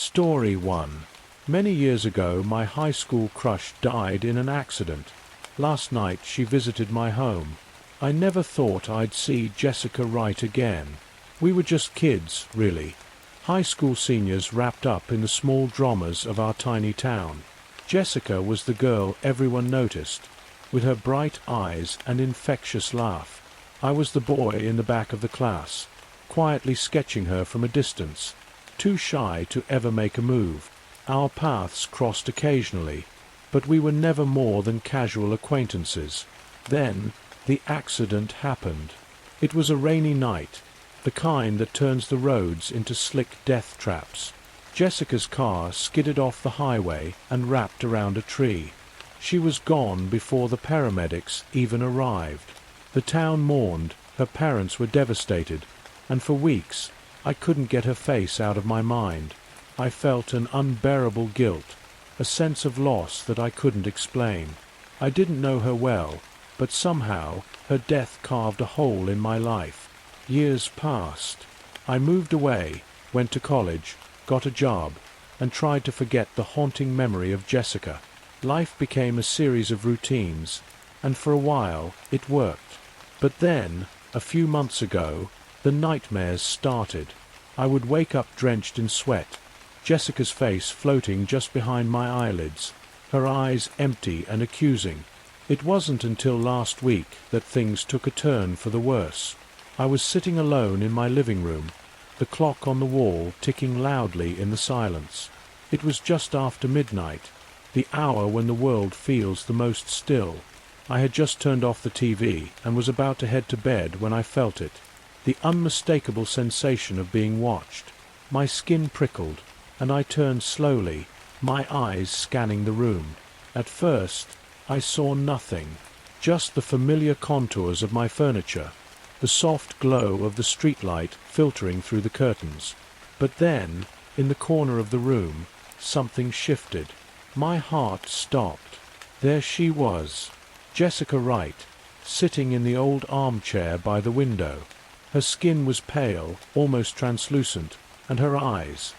Story 1. Many years ago, my high school crush died in an accident. Last night she visited my home. I never thought I'd see Jessica Wright again. We were just kids, really. High school seniors wrapped up in the small dramas of our tiny town. Jessica was the girl everyone noticed, with her bright eyes and infectious laugh. I was the boy in the back of the class, quietly sketching her from a distance, too shy to ever make a move. Our paths crossed occasionally, but we were never more than casual acquaintances. Then, the accident happened. It was a rainy night, the kind that turns the roads into slick death traps. Jessica's car skidded off the highway and wrapped around a tree. She was gone before the paramedics even arrived. The town mourned, her parents were devastated, and for weeks I couldn't get her face out of my mind. I felt an unbearable guilt, a sense of loss that I couldn't explain. I didn't know her well, but somehow her death carved a hole in my life. Years passed. I moved away, went to college, got a job, and tried to forget the haunting memory of Jessica. Life became a series of routines, and for a while it worked. But then, a few months ago, the nightmares started. I would wake up drenched in sweat, Jessica's face floating just behind my eyelids, her eyes empty and accusing. It wasn't until last week that things took a turn for the worse. I was sitting alone in my living room, the clock on the wall ticking loudly in the silence. It was just after midnight, the hour when the world feels the most still. I had just turned off the TV and was about to head to bed when I felt it. The unmistakable sensation of being watched. My skin prickled, and I turned slowly, my eyes scanning the room. At first, I saw nothing, just the familiar contours of my furniture, the soft glow of the streetlight filtering through the curtains. But then, in the corner of the room, something shifted. My heart stopped. There she was, Jessica Wright, sitting in the old armchair by the window. Her skin was pale, almost translucent, and her eyes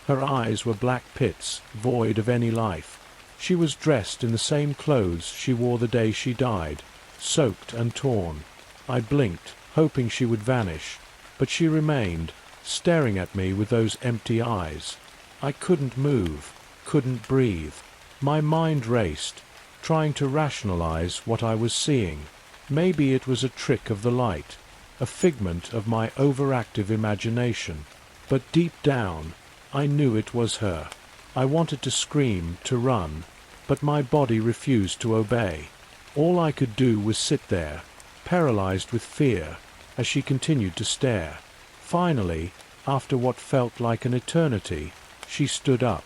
were black pits, void of any life. She was dressed in the same clothes she wore the day she died, soaked and torn. I blinked, hoping she would vanish, but she remained, staring at me with those empty eyes. I couldn't move, couldn't breathe. My mind raced, trying to rationalize what I was seeing. Maybe it was a trick of the light, a figment of my overactive imagination. But deep down, I knew it was her. I wanted to scream, to run, but my body refused to obey. All I could do was sit there, paralyzed with fear, as she continued to stare. Finally, after what felt like an eternity, she stood up.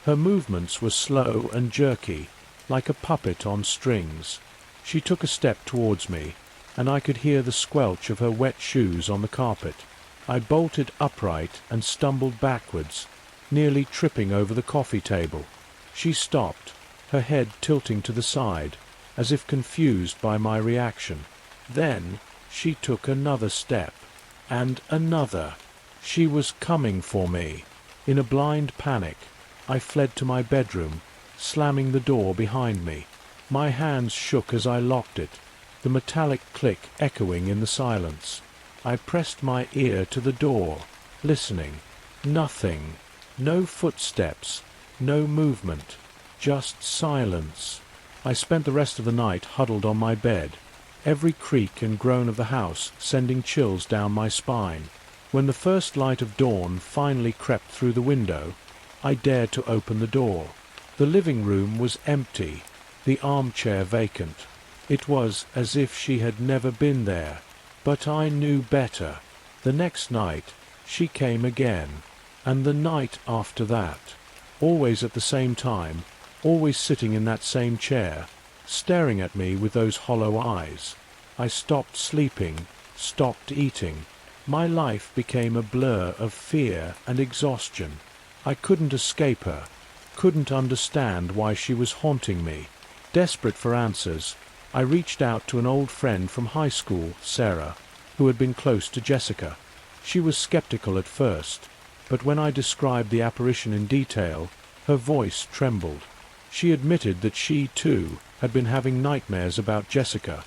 Her movements were slow and jerky, like a puppet on strings. She took a step towards me, and I could hear the squelch of her wet shoes on the carpet. I bolted upright and stumbled backwards, nearly tripping over the coffee table. She stopped, her head tilting to the side, as if confused by my reaction. Then she took another step, and another. She was coming for me. In a blind panic, I fled to my bedroom, slamming the door behind me. My hands shook as I locked it, the metallic click echoing in the silence. I pressed my ear to the door, listening. Nothing. No footsteps, no movement, just silence. I spent the rest of the night huddled on my bed, every creak and groan of the house sending chills down my spine. When the first light of dawn finally crept through the window, I dared to open the door. The living room was empty, the armchair vacant. It was as if she had never been there. But I knew better. The next night, she came again. And the night after that. Always at the same time, always sitting in that same chair, staring at me with those hollow eyes. I stopped sleeping, stopped eating. My life became a blur of fear and exhaustion. I couldn't escape her, couldn't understand why she was haunting me. Desperate for answers, I reached out to an old friend from high school, Sarah, who had been close to Jessica. She was skeptical at first, but when I described the apparition in detail, her voice trembled. She admitted that she, too, had been having nightmares about Jessica,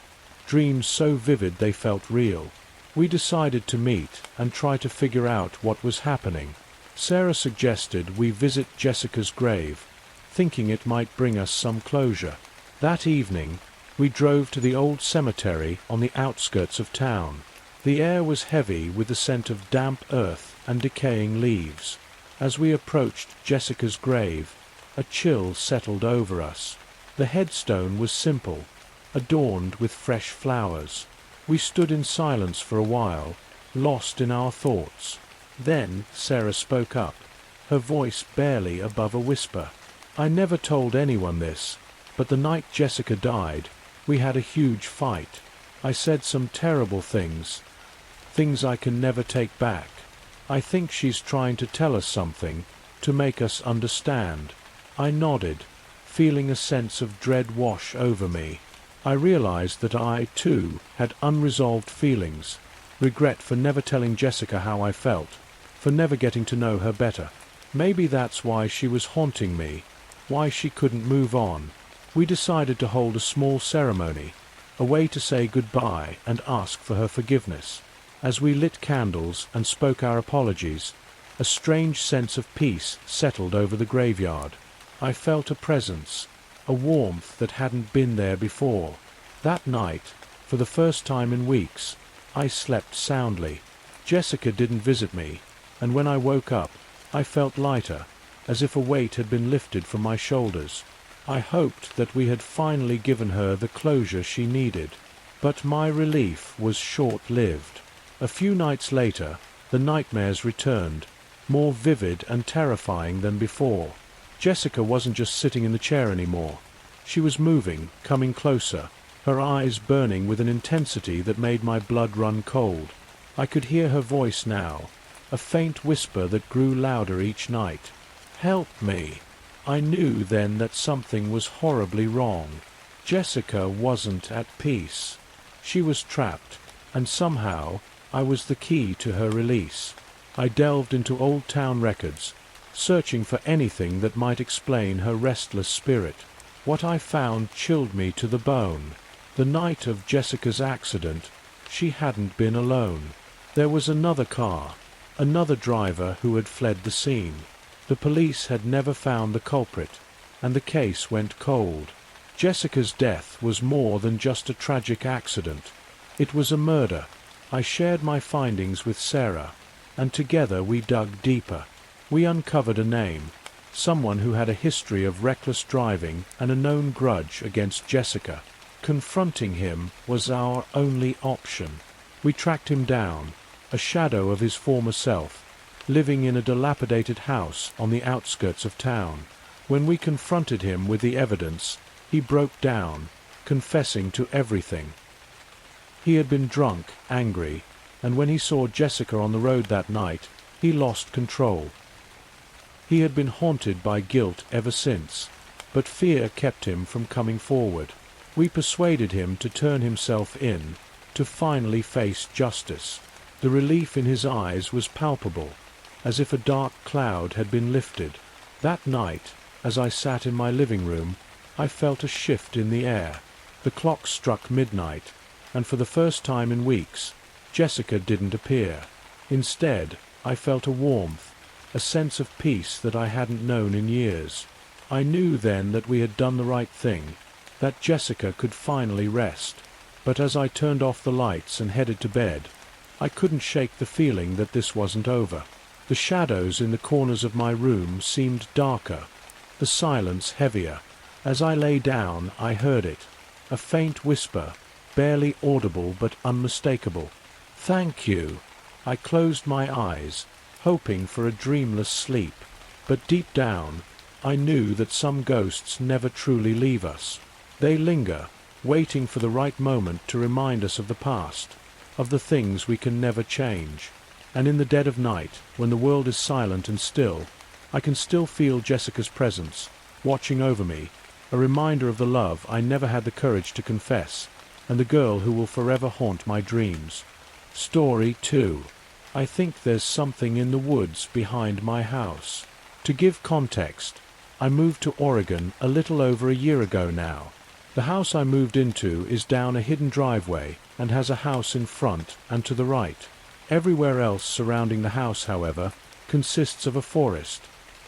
dreams so vivid they felt real. We decided to meet and try to figure out what was happening. Sarah suggested we visit Jessica's grave, thinking it might bring us some closure. That evening, we drove to the old cemetery on the outskirts of town. The air was heavy with the scent of damp earth and decaying leaves. As we approached Jessica's grave, a chill settled over us. The headstone was simple, adorned with fresh flowers. We stood in silence for a while, lost in our thoughts. Then Sarah spoke up, her voice barely above a whisper. "I never told anyone this, but the night Jessica died, we had a huge fight. I said some terrible things I can never take back. I think she's trying to tell us something, to make us understand." I nodded, feeling a sense of dread wash over me. I realized that I, too, had unresolved feelings, regret for never telling Jessica how I felt, for never getting to know her better. Maybe that's why she was haunting me, why she couldn't move on. We decided to hold a small ceremony, a way to say goodbye and ask for her forgiveness. As we lit candles and spoke our apologies, a strange sense of peace settled over the graveyard. I felt a presence, a warmth that hadn't been there before. That night, for the first time in weeks, I slept soundly. Jessica didn't visit me, and when I woke up, I felt lighter, as if a weight had been lifted from my shoulders. I hoped that we had finally given her the closure she needed, but my relief was short-lived. A few nights later, the nightmares returned, more vivid and terrifying than before. Jessica wasn't just sitting in the chair anymore. She was moving, coming closer, her eyes burning with an intensity that made my blood run cold. I could hear her voice now, a faint whisper that grew louder each night. "Help me." I knew then that something was horribly wrong. Jessica wasn't at peace. She was trapped, and somehow I was the key to her release. I delved into old town records, searching for anything that might explain her restless spirit. What I found chilled me to the bone. The night of Jessica's accident, she hadn't been alone. There was another car, another driver who had fled the scene. The police had never found the culprit, and the case went cold. Jessica's death was more than just a tragic accident. It was a murder. I shared my findings with Sarah, and together we dug deeper. We uncovered a name, someone who had a history of reckless driving and a known grudge against Jessica. Confronting him was our only option. We tracked him down, a shadow of his former self, living in a dilapidated house on the outskirts of town. When we confronted him with the evidence, he broke down, confessing to everything. He had been drunk, angry, and when he saw Jessica on the road that night, he lost control. He had been haunted by guilt ever since, but fear kept him from coming forward. We persuaded him to turn himself in, to finally face justice. The relief in his eyes was palpable, as if a dark cloud had been lifted. That night, as I sat in my living room, I felt a shift in the air. The clock struck midnight, and for the first time in weeks, Jessica didn't appear. Instead, I felt a warmth, a sense of peace that I hadn't known in years. I knew then that we had done the right thing, that Jessica could finally rest. But as I turned off the lights and headed to bed, I couldn't shake the feeling that this wasn't over. The shadows in the corners of my room seemed darker, the silence heavier. As I lay down, I heard it, a faint whisper, barely audible but unmistakable. "Thank you." I closed my eyes, hoping for a dreamless sleep, but deep down, I knew that some ghosts never truly leave us. They linger, waiting for the right moment to remind us of the past, of the things we can never change. And in the dead of night, when the world is silent and still, I can still feel Jessica's presence, watching over me, a reminder of the love I never had the courage to confess, and the girl who will forever haunt my dreams. Story 2. I think there's something in the woods behind my house. To give context, I moved to Oregon a little over a year ago now. The house I moved into is down a hidden driveway and has a house in front and to the right. Everywhere else surrounding the house, however, consists of a forest.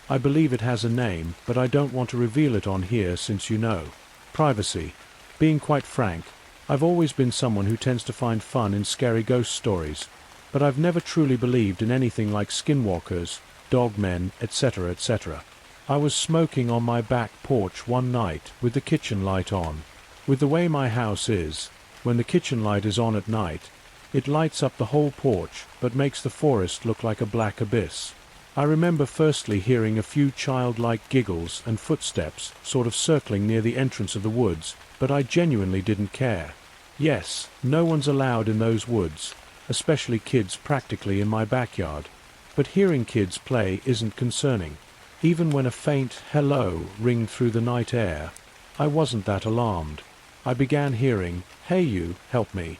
I believe it has a name, but I don't want to reveal it on here since you know. Privacy. Being quite frank, I've always been someone who tends to find fun in scary ghost stories, but I've never truly believed in anything like skinwalkers, dogmen, etc., etc. I was smoking on my back porch one night with the kitchen light on. With the way my house is, when the kitchen light is on at night, it lights up the whole porch but makes the forest look like a black abyss. I remember firstly hearing a few childlike giggles and footsteps sort of circling near the entrance of the woods, but I genuinely didn't care. Yes, no one's allowed in those woods, especially kids practically in my backyard, but hearing kids play isn't concerning. Even when a faint hello ringed through the night air, I wasn't that alarmed. I began hearing, "Hey you, help me,"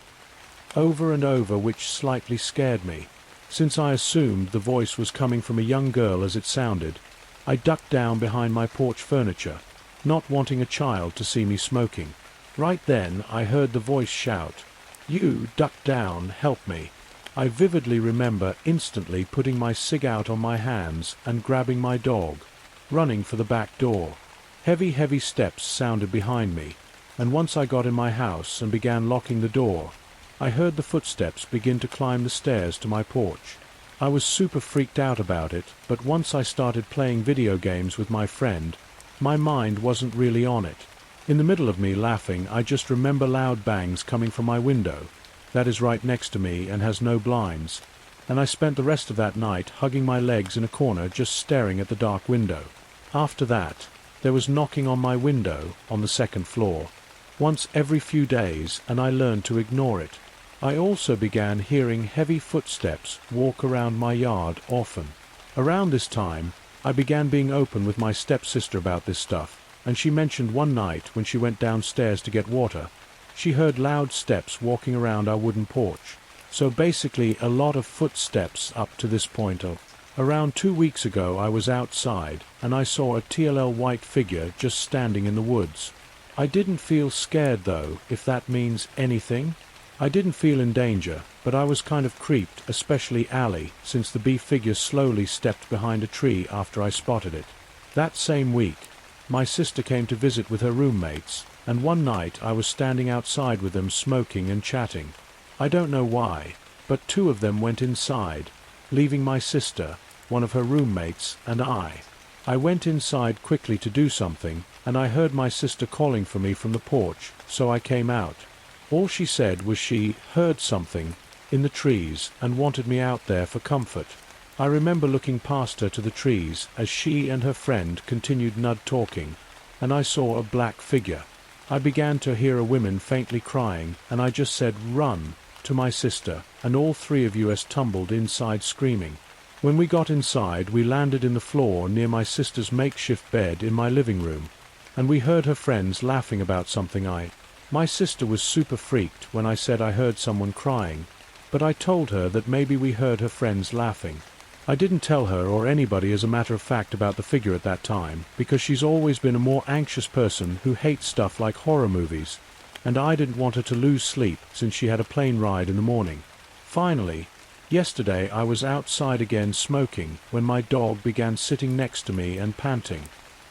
over and over, which slightly scared me. Since I assumed the voice was coming from a young girl as it sounded, I ducked down behind my porch furniture, not wanting a child to see me smoking. Right then I heard the voice shout, "You, duck down, help me." I vividly remember instantly putting my cig out on my hands and grabbing my dog, running for the back door. Heavy steps sounded behind me, and once I got in my house and began locking the door, I heard the footsteps begin to climb the stairs to my porch. I was super freaked out about it, but once I started playing video games with my friend, my mind wasn't really on it. In the middle of me laughing, I just remember loud bangs coming from my window, that is right next to me and has no blinds, and I spent the rest of that night hugging my legs in a corner just staring at the dark window. After that, there was knocking on my window on the second floor, once every few days, and I learned to ignore it. I also began hearing heavy footsteps walk around my yard often. Around this time, I began being open with my stepsister about this stuff, and she mentioned one night when she went downstairs to get water, she heard loud steps walking around our wooden porch. So basically a lot of footsteps up to this point. Around 2 weeks ago I was outside, and I saw a TLL white figure just standing in the woods. I didn't feel scared though, if that means anything. I didn't feel in danger, but I was kind of creeped, especially Allie, since the bee figure slowly stepped behind a tree after I spotted it. That same week, my sister came to visit with her roommates, and one night I was standing outside with them smoking and chatting. I don't know why, but 2 of them went inside, leaving my sister, one of her roommates, and I. I went inside quickly to do something, and I heard my sister calling for me from the porch, so I came out. All she said was she heard something in the trees and wanted me out there for comfort. I remember looking past her to the trees as she and her friend continued talking, and I saw a black figure. I began to hear a woman faintly crying, and I just said, "Run," to my sister, and all 3 of us tumbled inside screaming. When we got inside, we landed in the floor near my sister's makeshift bed in my living room, and we heard her friends laughing about something. My sister was super freaked when I said I heard someone crying, but I told her that maybe we heard her friends laughing. I didn't tell her or anybody as a matter of fact about the figure at that time, because she's always been a more anxious person who hates stuff like horror movies, and I didn't want her to lose sleep since she had a plane ride in the morning. Finally, yesterday I was outside again smoking when my dog began sitting next to me and panting.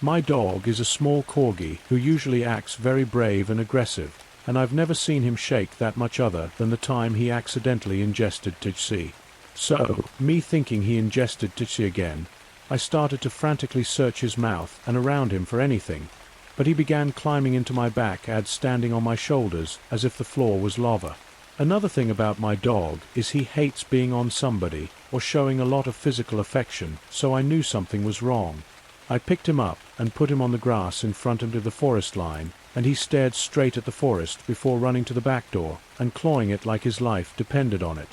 My dog is a small corgi who usually acts very brave and aggressive, and I've never seen him shake that much other than the time he accidentally ingested THC. So, me thinking he ingested THC again, I started to frantically search his mouth and around him for anything, but he began climbing into my back and standing on my shoulders as if the floor was lava. Another thing about my dog is he hates being on somebody or showing a lot of physical affection, so I knew something was wrong. I picked him up and put him on the grass in front of the forest line, and he stared straight at the forest before running to the back door and clawing it like his life depended on it.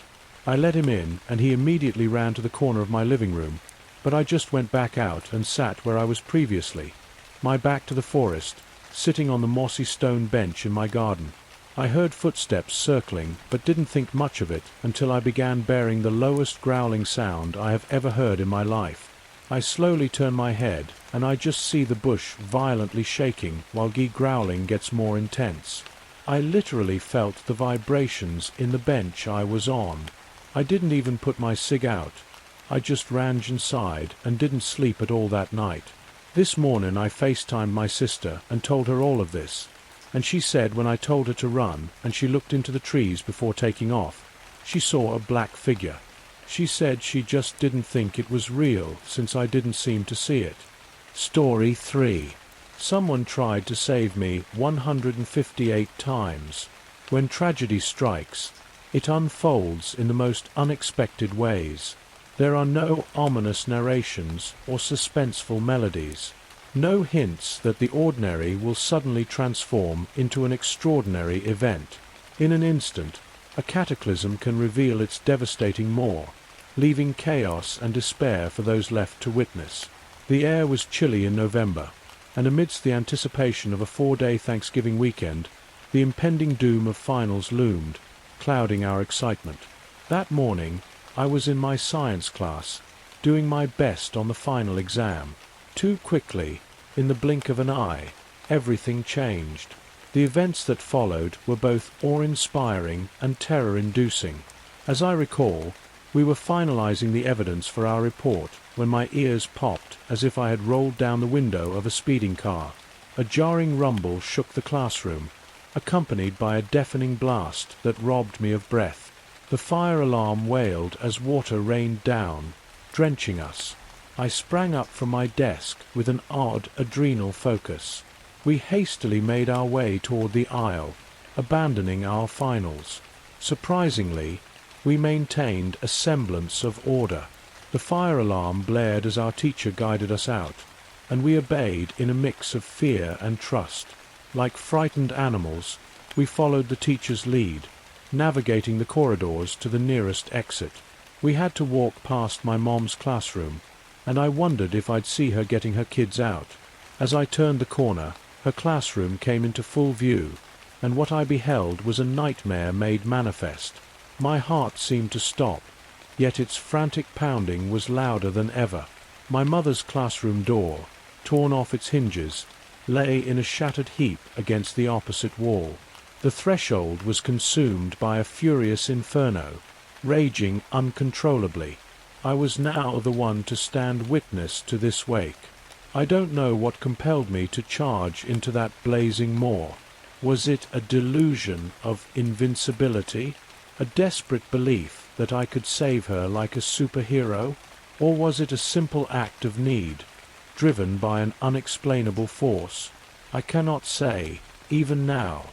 I let him in, and he immediately ran to the corner of my living room, but I just went back out and sat where I was previously, my back to the forest, sitting on the mossy stone bench in my garden. I heard footsteps circling, but didn't think much of it until I began bearing the lowest growling sound I have ever heard in my life. I slowly turn my head, and I just see the bush violently shaking while the growling gets more intense. I literally felt the vibrations in the bench I was on. I didn't even put my cig out. I just ran inside and didn't sleep at all that night. This morning I FaceTimed my sister and told her all of this. And she said when I told her to run and she looked into the trees before taking off, she saw a black figure. She said she just didn't think it was real since I didn't seem to see it. Story 3. Someone tried to save me 158 times. When tragedy strikes, it unfolds in the most unexpected ways. There are no ominous narrations or suspenseful melodies. No hints that the ordinary will suddenly transform into an extraordinary event. In an instant, a cataclysm can reveal its devastating maw, leaving chaos and despair for those left to witness. The air was chilly in November, and amidst the anticipation of a 4-day Thanksgiving weekend, the impending doom of finals loomed, clouding our excitement. That morning, I was in my science class, doing my best on the final exam. Too quickly, in the blink of an eye, everything changed. The events that followed were both awe-inspiring and terror-inducing. As I recall, we were finalizing the evidence for our report when my ears popped as if I had rolled down the window of a speeding car. A jarring rumble shook the classroom, accompanied by a deafening blast that robbed me of breath. The fire alarm wailed as water rained down, drenching us. I sprang up from my desk with an odd adrenal focus. We hastily made our way toward the aisle, abandoning our finals. Surprisingly, we maintained a semblance of order. The fire alarm blared as our teacher guided us out, and we obeyed in a mix of fear and trust. Like frightened animals, we followed the teacher's lead, navigating the corridors to the nearest exit. We had to walk past my mom's classroom, and I wondered if I'd see her getting her kids out. As I turned the corner, her classroom came into full view, and what I beheld was a nightmare made manifest. My heart seemed to stop, yet its frantic pounding was louder than ever. My mother's classroom door, torn off its hinges, lay in a shattered heap against the opposite wall. The threshold was consumed by a furious inferno, raging uncontrollably. I was now the one to stand witness to this wake. I don't know what compelled me to charge into that blazing maw. Was it a delusion of invincibility? A desperate belief that I could save her like a superhero? Or was it a simple act of need, driven by an unexplainable force? I cannot say, even now.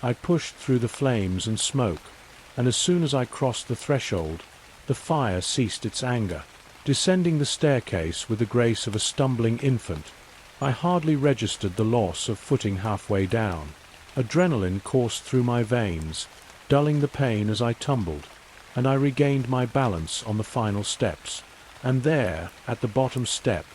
I pushed through the flames and smoke, and as soon as I crossed the threshold, the fire ceased its anger. Descending the staircase with the grace of a stumbling infant, I hardly registered the loss of footing halfway down. Adrenaline coursed through my veins, dulling the pain as I tumbled, and I regained my balance on the final steps. And there, at the bottom step,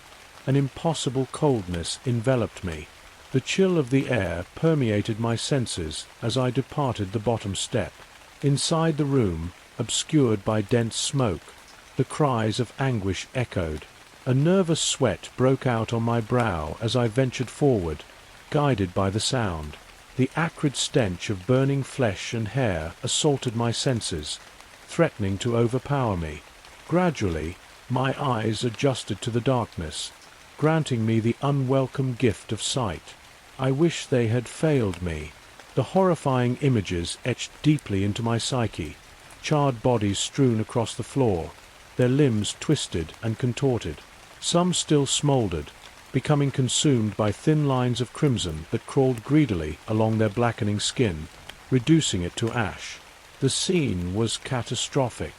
an impossible coldness enveloped me. The chill of the air permeated my senses as I departed the bottom step. Inside the room, obscured by dense smoke, the cries of anguish echoed. A nervous sweat broke out on my brow as I ventured forward, guided by the sound. The acrid stench of burning flesh and hair assaulted my senses, threatening to overpower me. Gradually, my eyes adjusted to the darkness, granting me the unwelcome gift of sight. I wish they had failed me. The horrifying images etched deeply into my psyche, charred bodies strewn across the floor, their limbs twisted and contorted. Some still smouldered, becoming consumed by thin lines of crimson that crawled greedily along their blackening skin, reducing it to ash. The scene was catastrophic.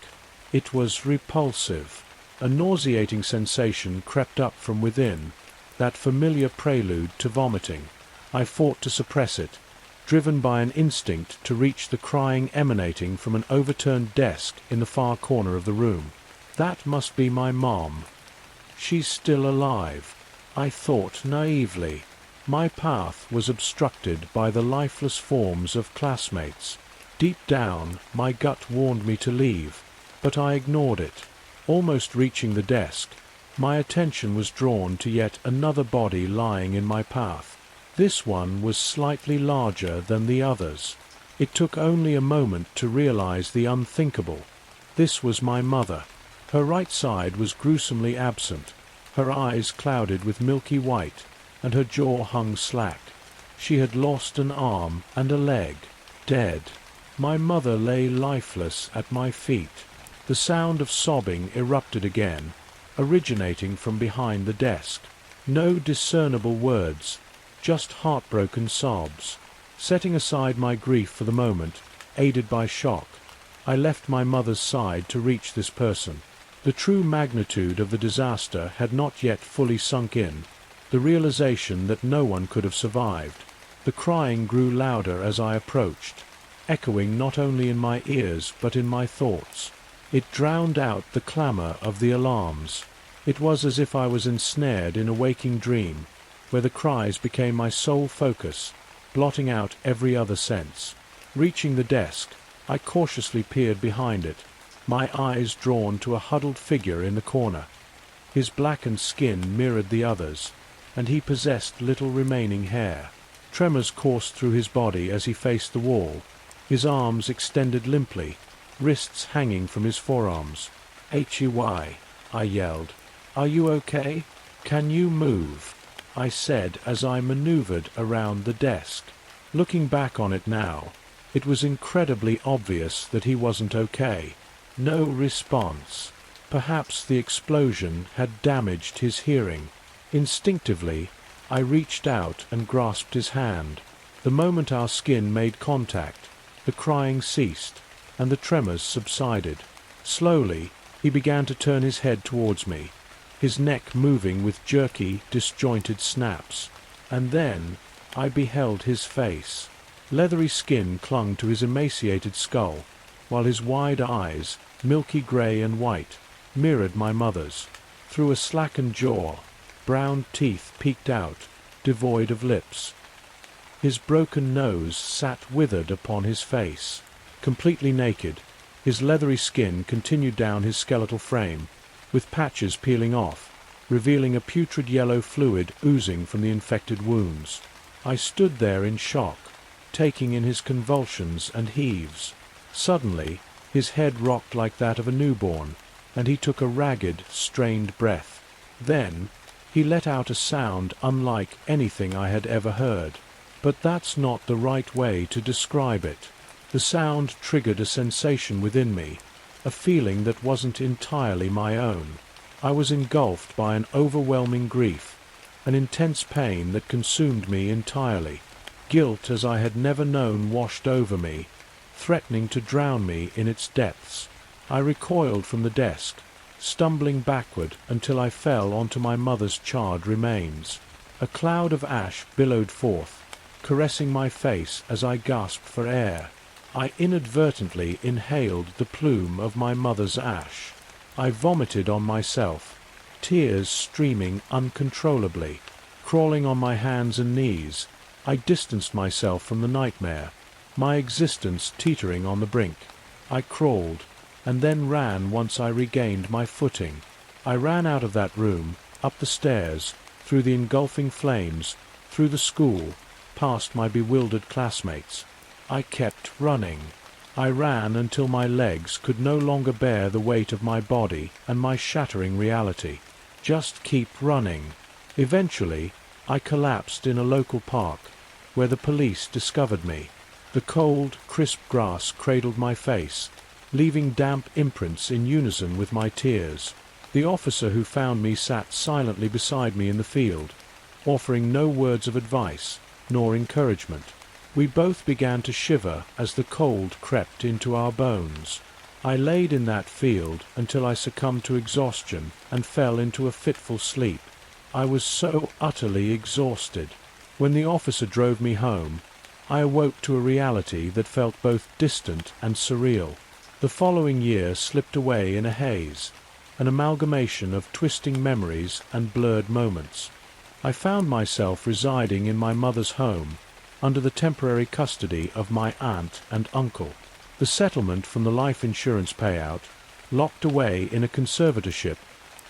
It was repulsive. A nauseating sensation crept up from within, that familiar prelude to vomiting. I fought to suppress it, driven by an instinct to reach the crying emanating from an overturned desk in the far corner of the room. That must be my mom. She's still alive, I thought naively. My path was obstructed by the lifeless forms of classmates. Deep down, my gut warned me to leave, but I ignored it. Almost reaching the desk, my attention was drawn to yet another body lying in my path. This one was slightly larger than the others. It took only a moment to realize the unthinkable. This was my mother. Her right side was gruesomely absent, her eyes clouded with milky white, and her jaw hung slack. She had lost an arm and a leg. Dead. My mother lay lifeless at my feet. The sound of sobbing erupted again, originating from behind the desk. No discernible words, just heartbroken sobs. Setting aside my grief for the moment, aided by shock, I left my mother's side to reach this person. The true magnitude of the disaster had not yet fully sunk in, the realization that no one could have survived. The crying grew louder as I approached, echoing not only in my ears but in my thoughts. It drowned out the clamor of the alarms. It was as if I was ensnared in a waking dream, where the cries became my sole focus, blotting out every other sense. Reaching the desk, I cautiously peered behind it, my eyes drawn to a huddled figure in the corner. His blackened skin mirrored the others, and he possessed little remaining hair. Tremors coursed through his body as he faced the wall, his arms extended limply, wrists hanging from his forearms. "Hey," I yelled. "Are you okay? Can you move?" I said as I maneuvered around the desk. Looking back on it now, it was incredibly obvious that he wasn't okay. No response. Perhaps the explosion had damaged his hearing. Instinctively, I reached out and grasped his hand. The moment our skin made contact, the crying ceased, and the tremors subsided. Slowly, he began to turn his head towards me, his neck moving with jerky, disjointed snaps. And then I beheld his face. Leathery skin clung to his emaciated skull, while his wide eyes, milky grey and white, mirrored my mother's. Through a slackened jaw, brown teeth peeked out, devoid of lips. His broken nose sat withered upon his face. Completely naked, his leathery skin continued down his skeletal frame, with patches peeling off, revealing a putrid yellow fluid oozing from the infected wounds. I stood there in shock, taking in his convulsions and heaves. Suddenly, his head rocked like that of a newborn, and he took a ragged, strained breath. Then, he let out a sound unlike anything I had ever heard. But that's not the right way to describe it. The sound triggered a sensation within me, a feeling that wasn't entirely my own. I was engulfed by an overwhelming grief, an intense pain that consumed me entirely. Guilt as I had never known washed over me, threatening to drown me in its depths. I recoiled from the desk, stumbling backward until I fell onto my mother's charred remains. A cloud of ash billowed forth, caressing my face as I gasped for air. I inadvertently inhaled the plume of my mother's ash. I vomited on myself, tears streaming uncontrollably. Crawling on my hands and knees, I distanced myself from the nightmare, my existence teetering on the brink. I crawled, and then ran once I regained my footing. I ran out of that room, up the stairs, through the engulfing flames, through the school, past my bewildered classmates. I kept running. I ran until my legs could no longer bear the weight of my body and my shattering reality. Just keep running. Eventually, I collapsed in a local park, where the police discovered me. The cold, crisp grass cradled my face, leaving damp imprints in unison with my tears. The officer who found me sat silently beside me in the field, offering no words of advice nor encouragement. We both began to shiver as the cold crept into our bones. I laid in that field until I succumbed to exhaustion and fell into a fitful sleep. I was so utterly exhausted. When the officer drove me home, I awoke to a reality that felt both distant and surreal. The following year slipped away in a haze, an amalgamation of twisting memories and blurred moments. I found myself residing in my mother's home, under the temporary custody of my aunt and uncle. The settlement from the life insurance payout, locked away in a conservatorship,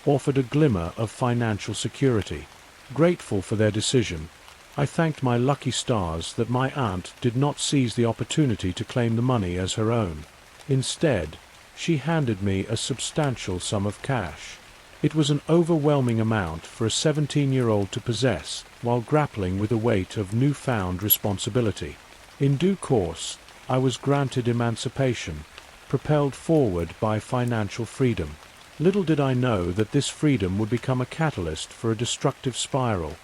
offered a glimmer of financial security. Grateful for their decision, I thanked my lucky stars that my aunt did not seize the opportunity to claim the money as her own. Instead, she handed me a substantial sum of cash. It was an overwhelming amount for a 17-year-old to possess while grappling with the weight of newfound responsibility. In due course, I was granted emancipation, propelled forward by financial freedom. Little did I know that this freedom would become a catalyst for a destructive spiral,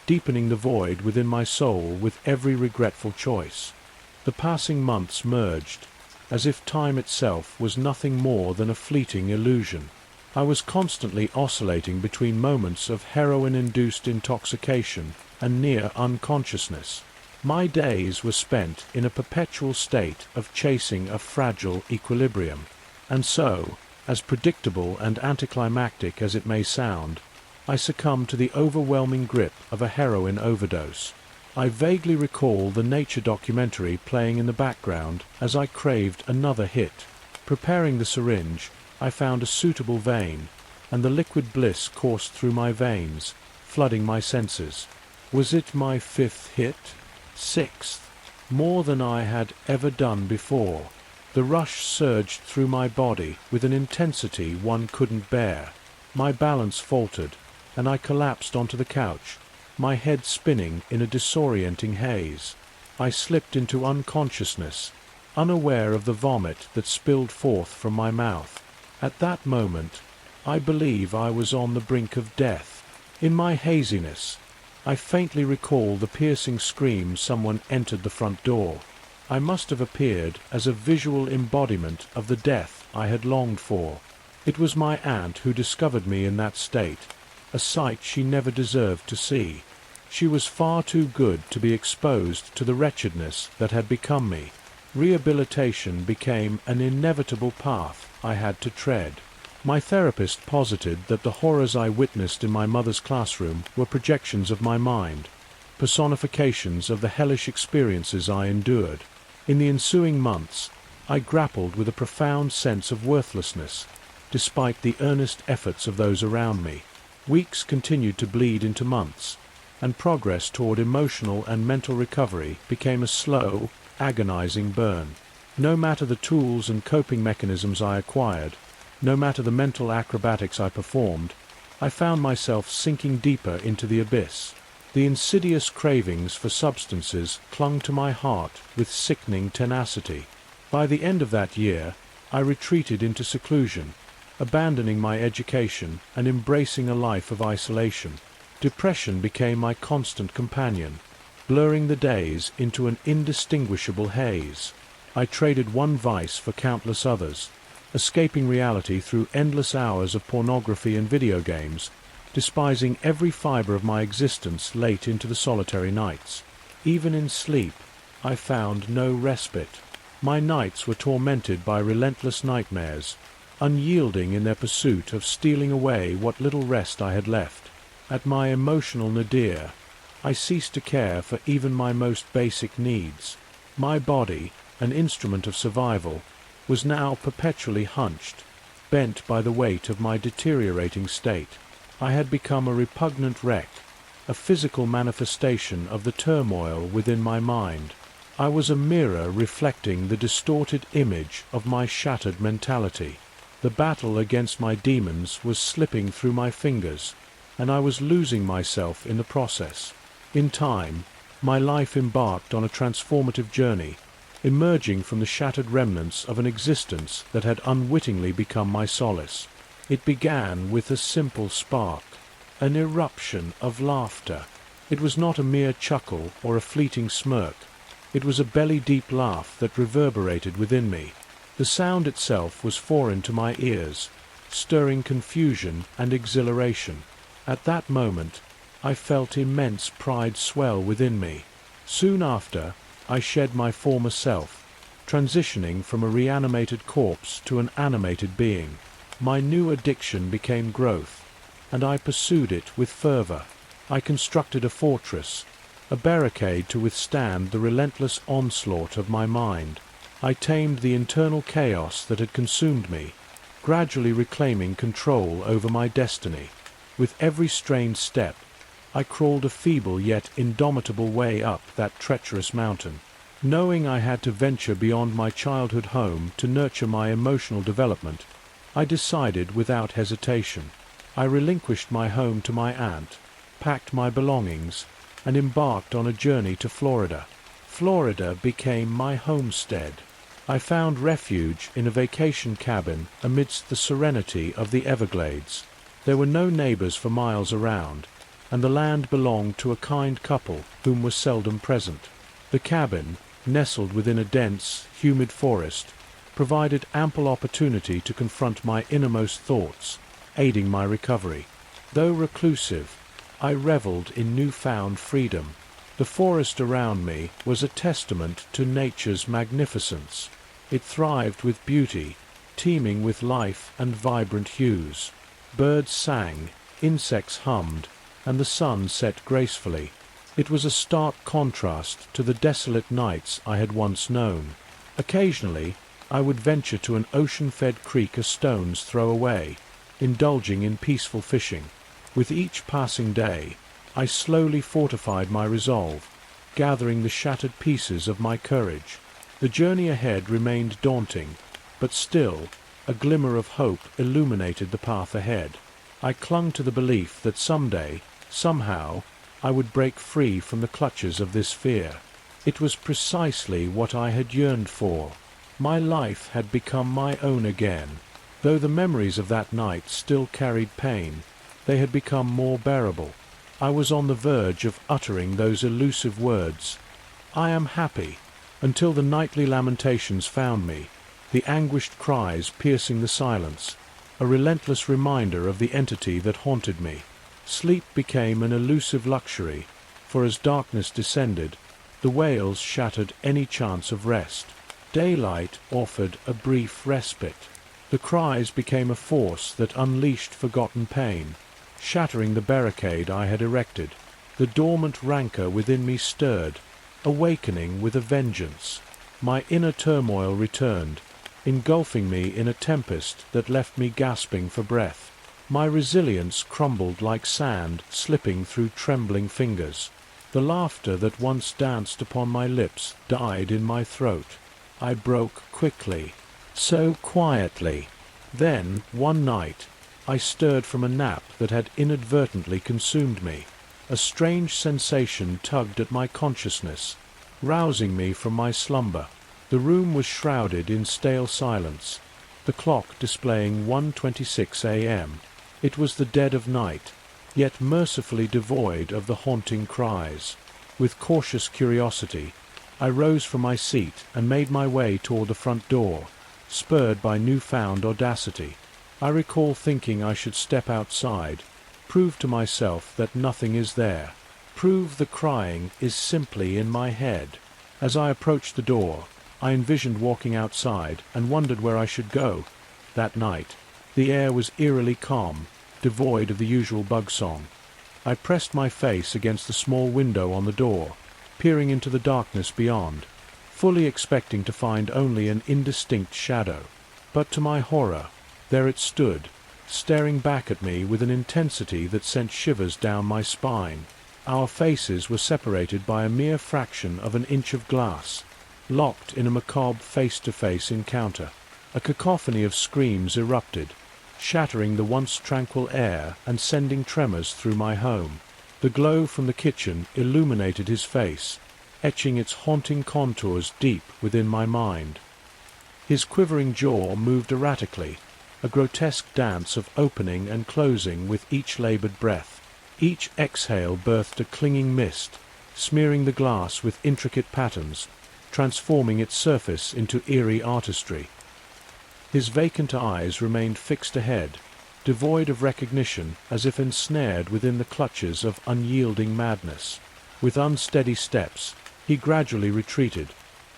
deepening the void within my soul with every regretful choice. The passing months merged, as if time itself was nothing more than a fleeting illusion. I was constantly oscillating between moments of heroin-induced intoxication and near unconsciousness. My days were spent in a perpetual state of chasing a fragile equilibrium. And so, as predictable and anticlimactic as it may sound, I succumbed to the overwhelming grip of a heroin overdose. I vaguely recall the nature documentary playing in the background as I craved another hit. Preparing the syringe, I found a suitable vein, and the liquid bliss coursed through my veins, flooding my senses. Was it my fifth hit? Sixth? More than I had ever done before. The rush surged through my body with an intensity one couldn't bear. My balance faltered, and I collapsed onto the couch, my head spinning in a disorienting haze. I slipped into unconsciousness, unaware of the vomit that spilled forth from my mouth. At that moment, I believe I was on the brink of death. In my haziness, I faintly recall the piercing scream someone entered the front door. I must have appeared as a visual embodiment of the death I had longed for. It was my aunt who discovered me in that state, a sight she never deserved to see. She was far too good to be exposed to the wretchedness that had become me. Rehabilitation became an inevitable path I had to tread. My therapist posited that the horrors I witnessed in my mother's classroom were projections of my mind, personifications of the hellish experiences I endured. In the ensuing months, I grappled with a profound sense of worthlessness, despite the earnest efforts of those around me. Weeks continued to bleed into months, and progress toward emotional and mental recovery became a slow, agonizing burn. No matter the tools and coping mechanisms I acquired, no matter the mental acrobatics I performed, I found myself sinking deeper into the abyss. The insidious cravings for substances clung to my heart with sickening tenacity. By the end of that year, I retreated into seclusion, abandoning my education and embracing a life of isolation. Depression became my constant companion, blurring the days into an indistinguishable haze. I traded one vice for countless others, escaping reality through endless hours of pornography and video games, despising every fiber of my existence late into the solitary nights. Even in sleep, I found no respite. My nights were tormented by relentless nightmares, unyielding in their pursuit of stealing away what little rest I had left. At my emotional nadir, I ceased to care for even my most basic needs. My body, an instrument of survival, was now perpetually hunched, bent by the weight of my deteriorating state. I had become a repugnant wreck, a physical manifestation of the turmoil within my mind. I was a mirror reflecting the distorted image of my shattered mentality. The battle against my demons was slipping through my fingers, and I was losing myself in the process. In time, my life embarked on a transformative journey, emerging from the shattered remnants of an existence that had unwittingly become my solace. It began with a simple spark, an eruption of laughter. It was not a mere chuckle or a fleeting smirk. It was a belly-deep laugh that reverberated within me. The sound itself was foreign to my ears, stirring confusion and exhilaration. At that moment, I felt immense pride swell within me. Soon after, I shed my former self, transitioning from a reanimated corpse to an animated being. My new addiction became growth, and I pursued it with fervor. I constructed a fortress, a barricade to withstand the relentless onslaught of my mind. I tamed the internal chaos that had consumed me, gradually reclaiming control over my destiny. With every strained step, I crawled a feeble yet indomitable way up that treacherous mountain. Knowing I had to venture beyond my childhood home to nurture my emotional development, I decided without hesitation. I relinquished my home to my aunt, packed my belongings, and embarked on a journey to Florida. Florida became my homestead. I found refuge in a vacation cabin amidst the serenity of the Everglades. There were no neighbors for miles around, and the land belonged to a kind couple whom was seldom present. The cabin, nestled within a dense, humid forest, provided ample opportunity to confront my innermost thoughts, aiding my recovery. Though reclusive, I reveled in newfound freedom. The forest around me was a testament to nature's magnificence. It thrived with beauty, teeming with life and vibrant hues. Birds sang, insects hummed, and the sun set gracefully. It was a stark contrast to the desolate nights I had once known. Occasionally, I would venture to an ocean-fed creek a stone's throw away, indulging in peaceful fishing. With each passing day, I slowly fortified my resolve, gathering the shattered pieces of my courage. The journey ahead remained daunting, but still, a glimmer of hope illuminated the path ahead. I clung to the belief that someday, somehow, I would break free from the clutches of this fear. It was precisely what I had yearned for. My life had become my own again. Though the memories of that night still carried pain, they had become more bearable. I was on the verge of uttering those elusive words, "I am happy," until the nightly lamentations found me, the anguished cries piercing the silence, a relentless reminder of the entity that haunted me. Sleep became an elusive luxury, for as darkness descended, the wails shattered any chance of rest. Daylight offered a brief respite. The cries became a force that unleashed forgotten pain, shattering the barricade I had erected. The dormant rancor within me stirred, awakening with a vengeance. My inner turmoil returned, engulfing me in a tempest that left me gasping for breath. My resilience crumbled like sand slipping through trembling fingers. The laughter that once danced upon my lips died in my throat. I broke quickly, so quietly. Then, one night, I stirred from a nap that had inadvertently consumed me. A strange sensation tugged at my consciousness, rousing me from my slumber. The room was shrouded in stale silence, the clock displaying 1:26 a.m. It was the dead of night, yet mercifully devoid of the haunting cries. With cautious curiosity, I rose from my seat and made my way toward the front door, spurred by newfound audacity. I recall thinking I should step outside, prove to myself that nothing is there, prove the crying is simply in my head. As I approached the door, I envisioned walking outside and wondered where I should go. That night, the air was eerily calm, devoid of the usual bug song. I pressed my face against the small window on the door, peering into the darkness beyond, fully expecting to find only an indistinct shadow. But to my horror, there it stood, staring back at me with an intensity that sent shivers down my spine. Our faces were separated by a mere fraction of an inch of glass, locked in a macabre face-to-face encounter. A cacophony of screams erupted, shattering the once tranquil air and sending tremors through my home. The glow from the kitchen illuminated his face, etching its haunting contours deep within my mind. His quivering jaw moved erratically, a grotesque dance of opening and closing with each labored breath. Each exhale birthed a clinging mist, smearing the glass with intricate patterns, transforming its surface into eerie artistry. His vacant eyes remained fixed ahead, devoid of recognition, as if ensnared within the clutches of unyielding madness. With unsteady steps, he gradually retreated,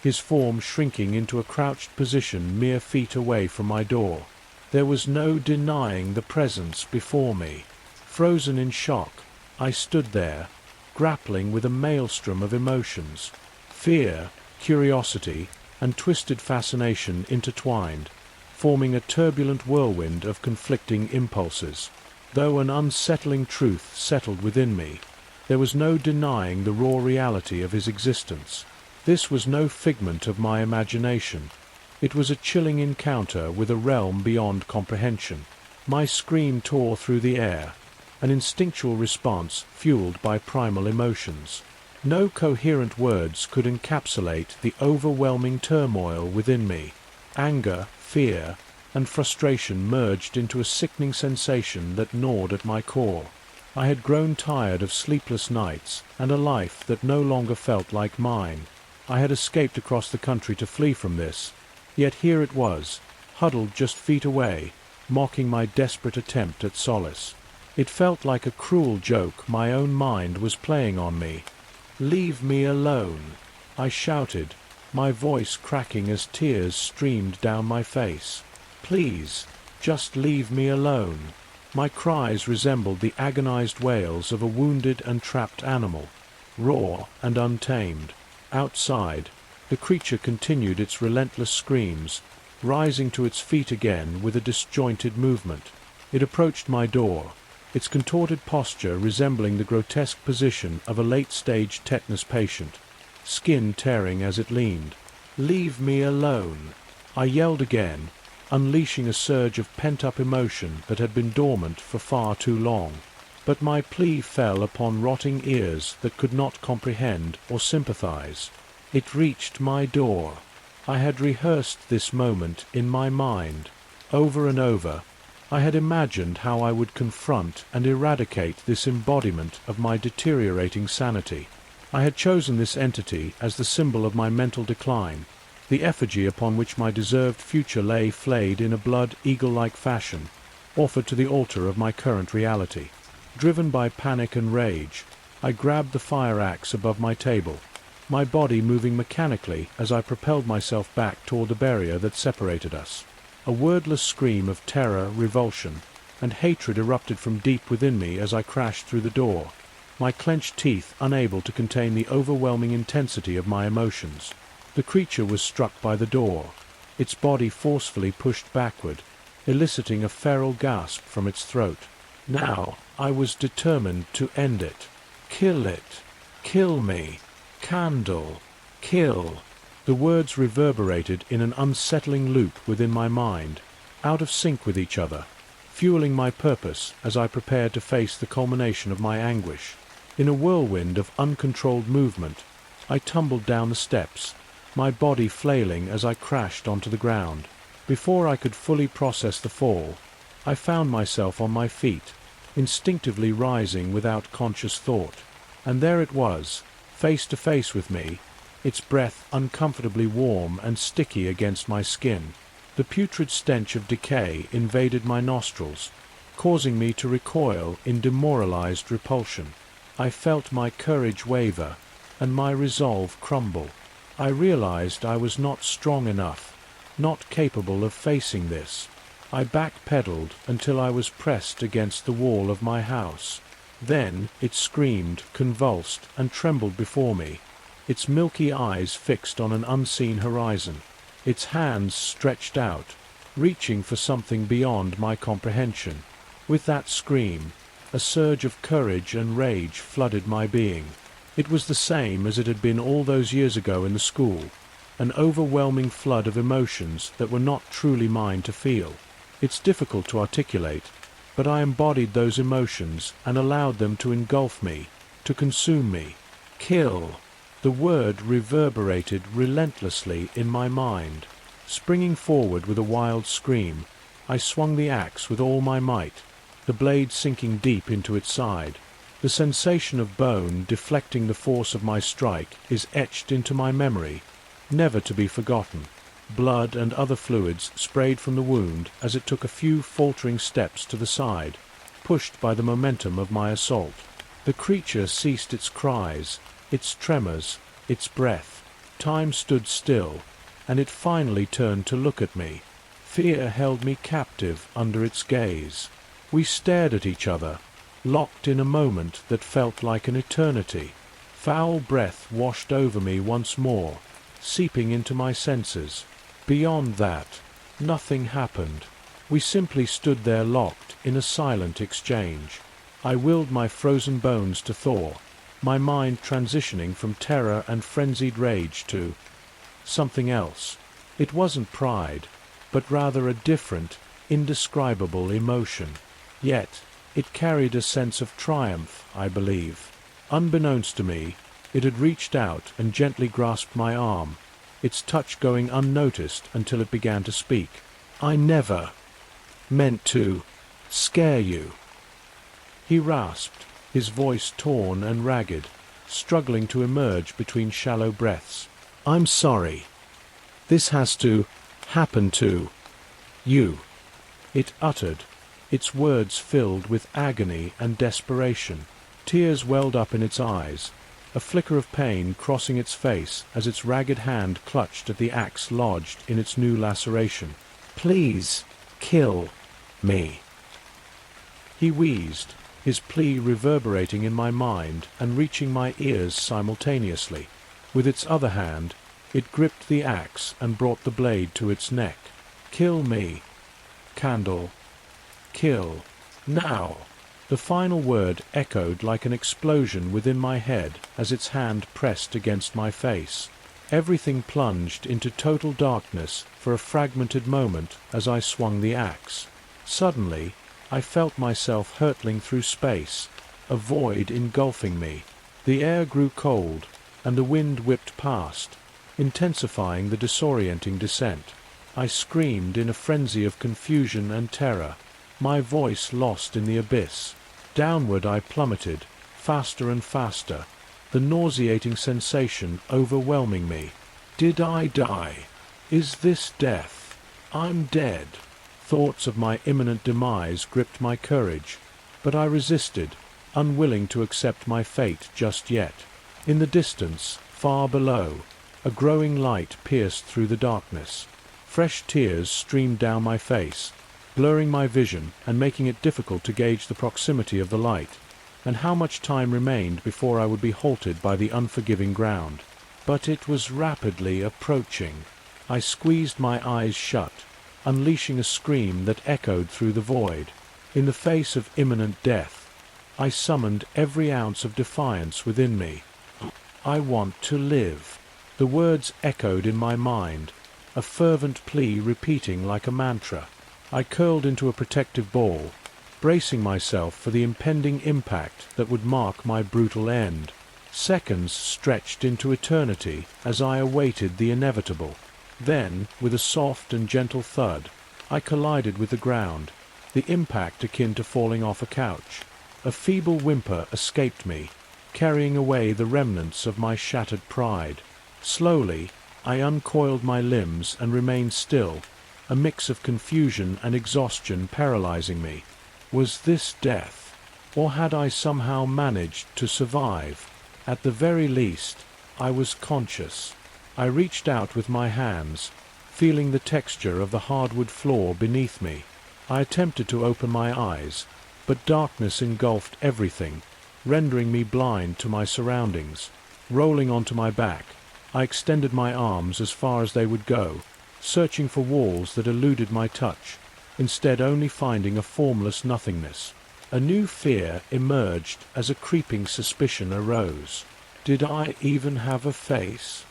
his form shrinking into a crouched position mere feet away from my door. There was no denying the presence before me. Frozen in shock, I stood there, grappling with a maelstrom of emotions. Fear, curiosity, and twisted fascination intertwined, forming a turbulent whirlwind of conflicting impulses. Though an unsettling truth settled within me, there was no denying the raw reality of his existence. This was no figment of my imagination. It was a chilling encounter with a realm beyond comprehension. My scream tore through the air, an instinctual response fueled by primal emotions. No coherent words could encapsulate the overwhelming turmoil within me. Anger, fear, and frustration merged into a sickening sensation that gnawed at my core. I had grown tired of sleepless nights and a life that no longer felt like mine. I had escaped across the country to flee from this, yet here it was, huddled just feet away, mocking my desperate attempt at solace. It felt like a cruel joke my own mind was playing on me. "Leave me alone," I shouted, my voice cracking as tears streamed down my face. "Please, just leave me alone." My cries resembled the agonized wails of a wounded and trapped animal, raw and untamed. Outside, the creature continued its relentless screams, rising to its feet again with a disjointed movement. It approached my door, its contorted posture resembling the grotesque position of a late-stage tetanus patient, skin tearing as it leaned. "Leave me alone," I yelled again, unleashing a surge of pent-up emotion that had been dormant for far too long. But my plea fell upon rotting ears that could not comprehend or sympathize. It reached my door. I had rehearsed this moment in my mind. Over and over, I had imagined how I would confront and eradicate this embodiment of my deteriorating sanity. I had chosen this entity as the symbol of my mental decline, the effigy upon which my deserved future lay flayed in a blood eagle-like fashion, offered to the altar of my current reality. Driven by panic and rage, I grabbed the fire axe above my table, my body moving mechanically as I propelled myself back toward the barrier that separated us. A wordless scream of terror, revulsion, and hatred erupted from deep within me as I crashed through the door, my clenched teeth unable to contain the overwhelming intensity of my emotions. The creature was struck by the door, its body forcefully pushed backward, eliciting a feral gasp from its throat. Now I was determined to end it. Kill it. Kill me. Candle. Kill. The words reverberated in an unsettling loop within my mind, out of sync with each other, fueling my purpose as I prepared to face the culmination of my anguish. In a whirlwind of uncontrolled movement, I tumbled down the steps, my body flailing as I crashed onto the ground. Before I could fully process the fall, I found myself on my feet, instinctively rising without conscious thought. And there it was, face to face with me, its breath uncomfortably warm and sticky against my skin. The putrid stench of decay invaded my nostrils, causing me to recoil in demoralized repulsion. I felt my courage waver, and my resolve crumble. I realized I was not strong enough, not capable of facing this. I backpedaled until I was pressed against the wall of my house. Then it screamed, convulsed, and trembled before me, its milky eyes fixed on an unseen horizon, its hands stretched out, reaching for something beyond my comprehension. With that scream, a surge of courage and rage flooded my being. It was the same as it had been all those years ago in the school, an overwhelming flood of emotions that were not truly mine to feel. It's difficult to articulate, but I embodied those emotions and allowed them to engulf me, to consume me. Kill. The word reverberated relentlessly in my mind. Springing forward with a wild scream, I swung the axe with all my might, the blade sinking deep into its side. The sensation of bone deflecting the force of my strike is etched into my memory, never to be forgotten. Blood and other fluids sprayed from the wound as it took a few faltering steps to the side, pushed by the momentum of my assault. The creature ceased its cries, its tremors, its breath. Time stood still, and it finally turned to look at me. Fear held me captive under its gaze. We stared at each other, locked in a moment that felt like an eternity. Foul breath washed over me once more, seeping into my senses. Beyond that, nothing happened. We simply stood there locked in a silent exchange. I willed my frozen bones to thaw, my mind transitioning from terror and frenzied rage to something else. It wasn't pride, but rather a different, indescribable emotion. Yet, it carried a sense of triumph, I believe. Unbeknownst to me, it had reached out and gently grasped my arm, its touch going unnoticed until it began to speak. "I never meant to scare you," he rasped, his voice torn and ragged, struggling to emerge between shallow breaths. "I'm sorry. This has to happen to you," it uttered, its words filled with agony and desperation. Tears welled up in its eyes, a flicker of pain crossing its face as its ragged hand clutched at the axe lodged in its new laceration. "Please, kill me," he wheezed, his plea reverberating in my mind and reaching my ears simultaneously. With its other hand, it gripped the axe and brought the blade to its neck. "Kill me, Candle. Kill. Now." The final word echoed like an explosion within my head as its hand pressed against my face. Everything plunged into total darkness for a fragmented moment as I swung the axe. Suddenly, I felt myself hurtling through space, a void engulfing me. The air grew cold, and the wind whipped past, intensifying the disorienting descent. I screamed in a frenzy of confusion and terror, my voice lost in the abyss. Downward I plummeted, faster and faster, the nauseating sensation overwhelming me. Did I die? Is this death? I'm dead. Thoughts of my imminent demise gripped my courage, but I resisted, unwilling to accept my fate just yet. In the distance, far below, a growing light pierced through the darkness. Fresh tears streamed down my face, blurring my vision and making it difficult to gauge the proximity of the light, and how much time remained before I would be halted by the unforgiving ground. But it was rapidly approaching. I squeezed my eyes shut, unleashing a scream that echoed through the void. In the face of imminent death, I summoned every ounce of defiance within me. "I want to live." The words echoed in my mind, a fervent plea repeating like a mantra. I curled into a protective ball, bracing myself for the impending impact that would mark my brutal end. Seconds stretched into eternity as I awaited the inevitable. Then, with a soft and gentle thud, I collided with the ground, the impact akin to falling off a couch. A feeble whimper escaped me, carrying away the remnants of my shattered pride. Slowly, I uncoiled my limbs and remained still, a mix of confusion and exhaustion paralyzing me. Was this death? Or had I somehow managed to survive? At the very least, I was conscious. I reached out with my hands, feeling the texture of the hardwood floor beneath me. I attempted to open my eyes, but darkness engulfed everything, rendering me blind to my surroundings. Rolling onto my back, I extended my arms as far as they would go, searching for walls that eluded my touch, instead only finding a formless nothingness. A new fear emerged as a creeping suspicion arose. Did I even have a face?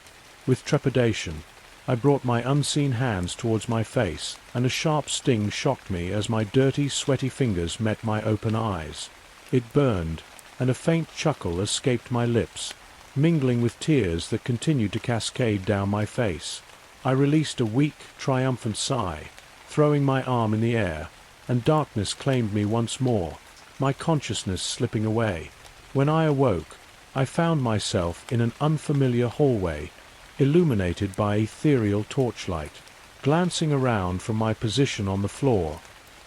With trepidation, I brought my unseen hands towards my face, and a sharp sting shocked me as my dirty, sweaty fingers met my open eyes. It burned, and a faint chuckle escaped my lips, mingling with tears that continued to cascade down my face. I released a weak, triumphant sigh, throwing my arm in the air, and darkness claimed me once more, my consciousness slipping away. When I awoke, I found myself in an unfamiliar hallway, illuminated by ethereal torchlight. Glancing around from my position on the floor,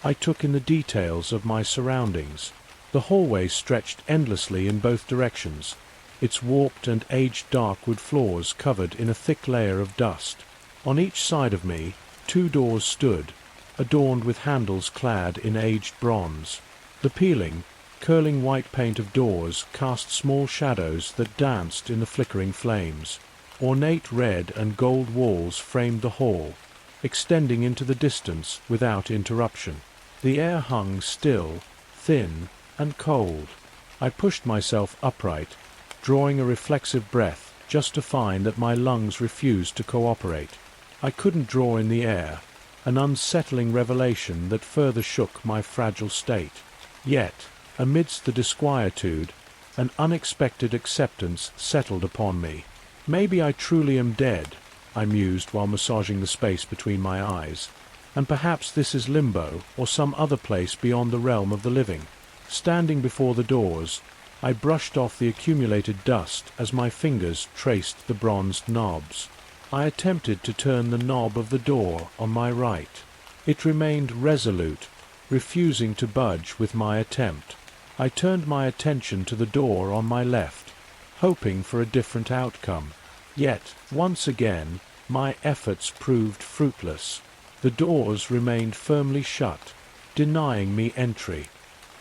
I took in the details of my surroundings. The hallway stretched endlessly in both directions, its warped and aged dark wood floors covered in a thick layer of dust. On each side of me, 2 doors stood, adorned with handles clad in aged bronze. The peeling, curling white paint of doors cast small shadows that danced in the flickering flames. Ornate red and gold walls framed the hall, extending into the distance without interruption. The air hung still, thin, and cold. I pushed myself upright, drawing a reflexive breath just to find that my lungs refused to cooperate. I couldn't draw in the air, an unsettling revelation that further shook my fragile state. Yet, amidst the disquietude, an unexpected acceptance settled upon me. Maybe I truly am dead, I mused while massaging the space between my eyes, and perhaps this is limbo or some other place beyond the realm of the living. Standing before the doors, I brushed off the accumulated dust as my fingers traced the bronzed knobs. I attempted to turn the knob of the door on my right. It remained resolute, refusing to budge with my attempt. I turned my attention to the door on my left, hoping for a different outcome. Yet, once again, my efforts proved fruitless. The doors remained firmly shut, denying me entry.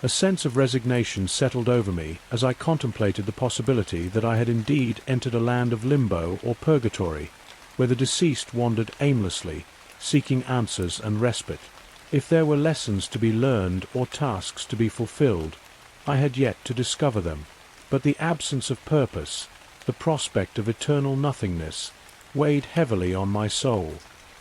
A sense of resignation settled over me as I contemplated the possibility that I had indeed entered a land of limbo or purgatory, where the deceased wandered aimlessly, seeking answers and respite. If there were lessons to be learned or tasks to be fulfilled, I had yet to discover them. But the absence of purpose, the prospect of eternal nothingness, weighed heavily on my soul.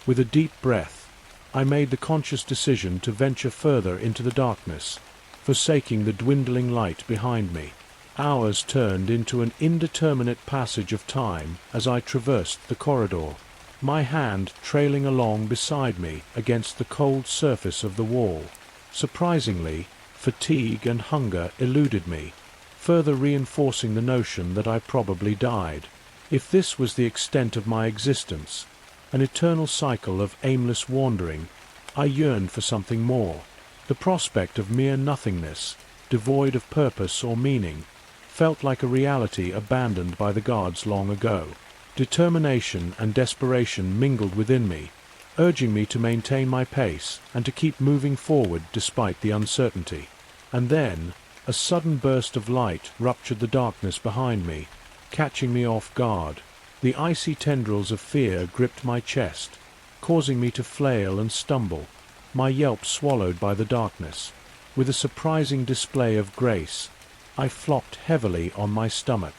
With a deep breath, I made the conscious decision to venture further into the darkness, forsaking the dwindling light behind me. Hours turned into an indeterminate passage of time as I traversed the corridor, my hand trailing along beside me against the cold surface of the wall. Surprisingly, fatigue and hunger eluded me, further reinforcing the notion that I probably died. If this was the extent of my existence, an eternal cycle of aimless wandering, I yearned for something more. The prospect of mere nothingness, devoid of purpose or meaning, felt like a reality abandoned by the gods long ago. Determination and desperation mingled within me, urging me to maintain my pace and to keep moving forward despite the uncertainty. And then, a sudden burst of light ruptured the darkness behind me, catching me off guard. The icy tendrils of fear gripped my chest, causing me to flail and stumble, my yelp swallowed by the darkness. With a surprising display of grace, I flopped heavily on my stomach.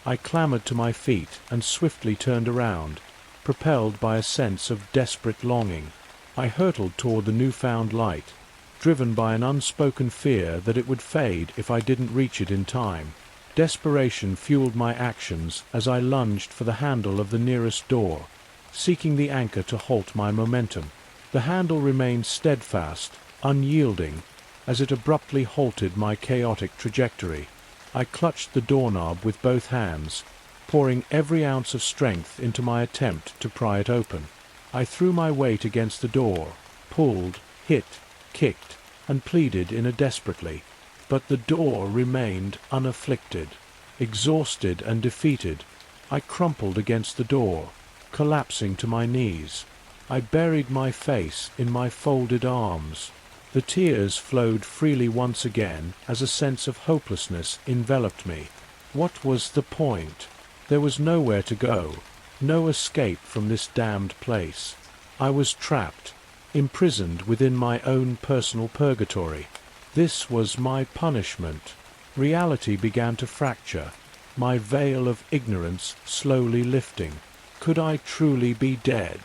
I clambered to my feet and swiftly turned around, propelled by a sense of desperate longing. I hurtled toward the newfound light, driven by an unspoken fear that it would fade if I didn't reach it in time. Desperation fueled my actions as I lunged for the handle of the nearest door, seeking the anchor to halt my momentum. The handle remained steadfast, unyielding, as it abruptly halted my chaotic trajectory. I clutched the doorknob with both hands, pouring every ounce of strength into my attempt to pry it open. I threw my weight against the door, pulled, hit, kicked, and pleaded desperately. But the door remained unafflicted. Exhausted and defeated, I crumpled against the door, collapsing to my knees. I buried my face in my folded arms. The tears flowed freely once again as a sense of hopelessness enveloped me. What was the point? There was nowhere to go, no escape from this damned place. I was trapped, imprisoned within my own personal purgatory. This was my punishment. Reality began to fracture, my veil of ignorance slowly lifting. Could I truly be dead?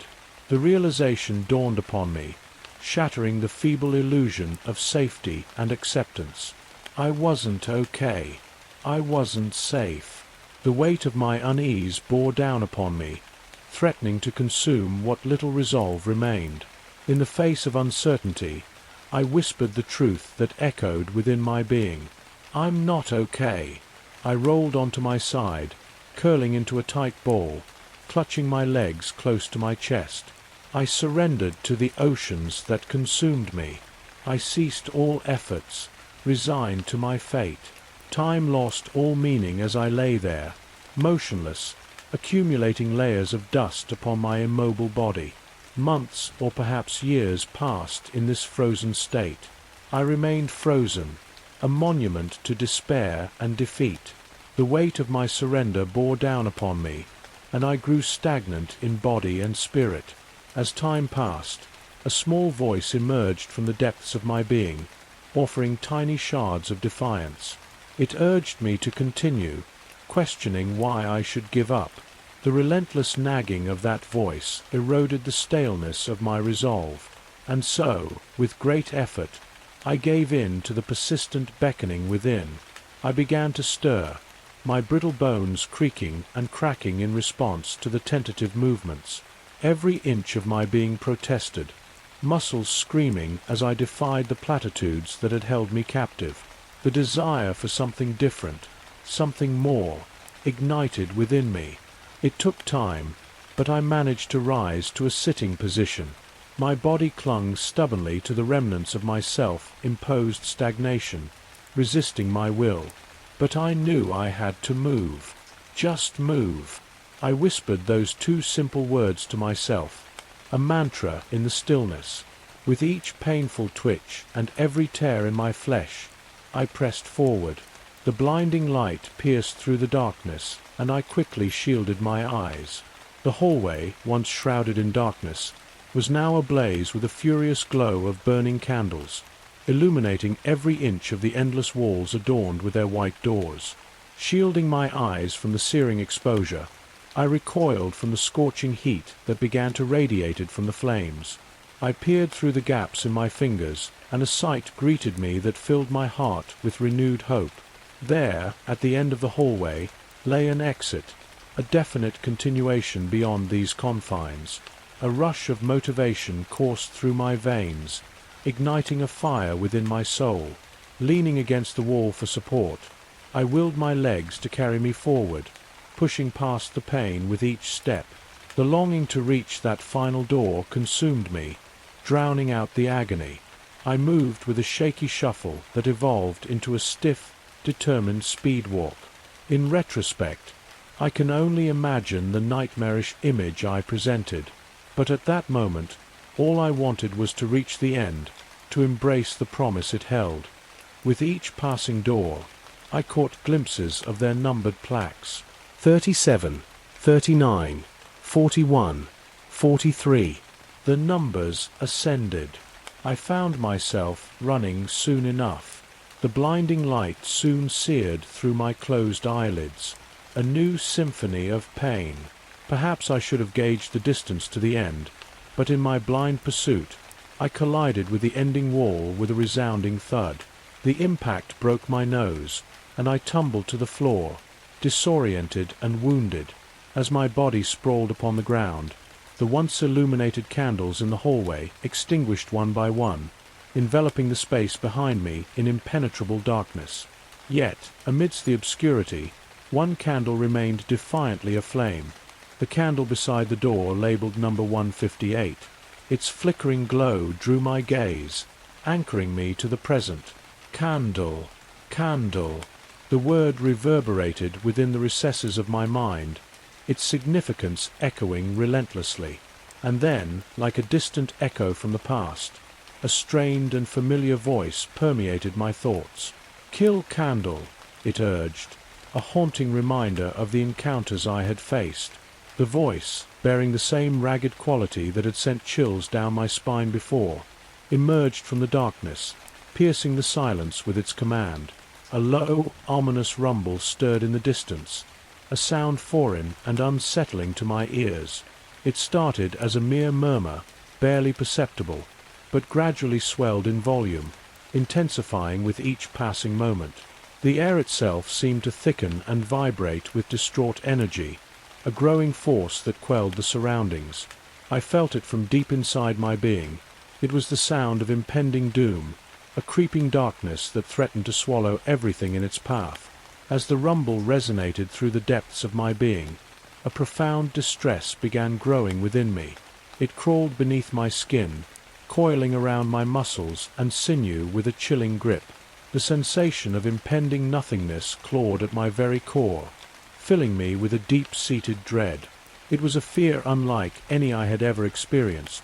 The realization dawned upon me, shattering the feeble illusion of safety and acceptance. I wasn't okay. I wasn't safe. The weight of my unease bore down upon me, threatening to consume what little resolve remained. In the face of uncertainty, I whispered the truth that echoed within my being. I'm not okay. I rolled onto my side, curling into a tight ball, clutching my legs close to my chest. I surrendered to the oceans that consumed me. I ceased all efforts, resigned to my fate. Time lost all meaning as I lay there, motionless, accumulating layers of dust upon my immobile body. Months or perhaps years passed in this frozen state. I remained frozen, a monument to despair and defeat. The weight of my surrender bore down upon me, and I grew stagnant in body and spirit. As time passed, a small voice emerged from the depths of my being, offering tiny shards of defiance. It urged me to continue, questioning why I should give up. The relentless nagging of that voice eroded the staleness of my resolve, and so, with great effort, I gave in to the persistent beckoning within. I began to stir, my brittle bones creaking and cracking in response to the tentative movements. Every inch of my being protested, muscles screaming as I defied the platitudes that had held me captive. The desire for something different, something more, ignited within me. It took time, but I managed to rise to a sitting position. My body clung stubbornly to the remnants of my self-imposed stagnation, resisting my will. But I knew I had to move. Just move. I whispered those two simple words to myself, a mantra in the stillness. With each painful twitch and every tear in my flesh, I pressed forward. The blinding light pierced through the darkness, and I quickly shielded my eyes. The hallway, once shrouded in darkness, was now ablaze with a furious glow of burning candles, illuminating every inch of the endless walls adorned with their white doors. Shielding my eyes from the searing exposure, I recoiled from the scorching heat that began to radiate from the flames. I peered through the gaps in my fingers, and a sight greeted me that filled my heart with renewed hope. There, at the end of the hallway, lay an exit, a definite continuation beyond these confines. A rush of motivation coursed through my veins, igniting a fire within my soul. Leaning against the wall for support, I willed my legs to carry me forward, pushing past the pain with each step. The longing to reach that final door consumed me, drowning out the agony. I moved with a shaky shuffle that evolved into a stiff, determined speed walk. In retrospect, I can only imagine the nightmarish image I presented. But at that moment, all I wanted was to reach the end, to embrace the promise it held. With each passing door, I caught glimpses of their numbered plaques. 37, 39, 41, 43. The numbers ascended. I found myself running soon enough. The blinding light soon seared through my closed eyelids. A new symphony of pain. Perhaps I should have gauged the distance to the end, but in my blind pursuit, I collided with the ending wall with a resounding thud. The impact broke my nose, and I tumbled to the floor, disoriented and wounded. As my body sprawled upon the ground, the once illuminated candles in the hallway extinguished one by one, enveloping the space behind me in impenetrable darkness. Yet, amidst the obscurity, one candle remained defiantly aflame. The candle beside the door labeled number 158. Its flickering glow drew my gaze, anchoring me to the present. Candle, candle. The word reverberated within the recesses of my mind, its significance echoing relentlessly. And then, like a distant echo from the past, a strained and familiar voice permeated my thoughts. "Kill candle," it urged, a haunting reminder of the encounters I had faced. The voice, bearing the same ragged quality that had sent chills down my spine before, emerged from the darkness, piercing the silence with its command. A low, ominous rumble stirred in the distance, a sound foreign and unsettling to my ears. It started as a mere murmur, barely perceptible, but gradually swelled in volume, intensifying with each passing moment. The air itself seemed to thicken and vibrate with distraught energy, a growing force that quelled the surroundings. I felt it from deep inside my being. It was the sound of impending doom, a creeping darkness that threatened to swallow everything in its path. As the rumble resonated through the depths of my being, a profound distress began growing within me. It crawled beneath my skin, coiling around my muscles and sinew with a chilling grip. The sensation of impending nothingness clawed at my very core, filling me with a deep-seated dread. It was a fear unlike any I had ever experienced,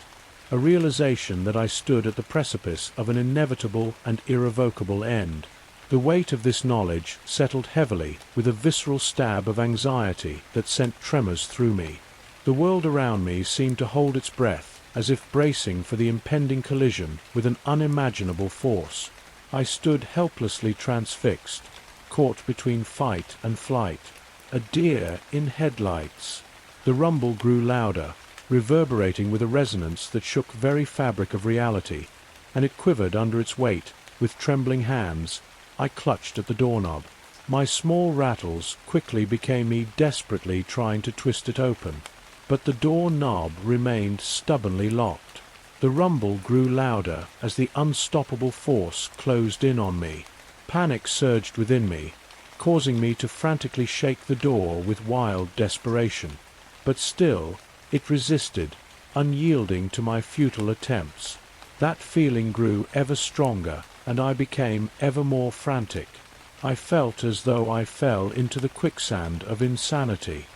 a realization that I stood at the precipice of an inevitable and irrevocable end. The weight of this knowledge settled heavily with a visceral stab of anxiety that sent tremors through me. The world around me seemed to hold its breath, as if bracing for the impending collision with an unimaginable force. I stood helplessly transfixed, caught between fight and flight. A deer in headlights. The rumble grew louder, reverberating with a resonance that shook very fabric of reality, and it quivered under its weight. With trembling hands, I clutched at the doorknob. My small rattles quickly became me desperately trying to twist it open, but the door knob remained stubbornly locked. The rumble grew louder as the unstoppable force closed in on me. Panic surged within me, causing me to frantically shake the door with wild desperation. But still, it resisted, unyielding to my futile attempts. That feeling grew ever stronger, and I became ever more frantic. I felt as though I fell into the quicksand of insanity.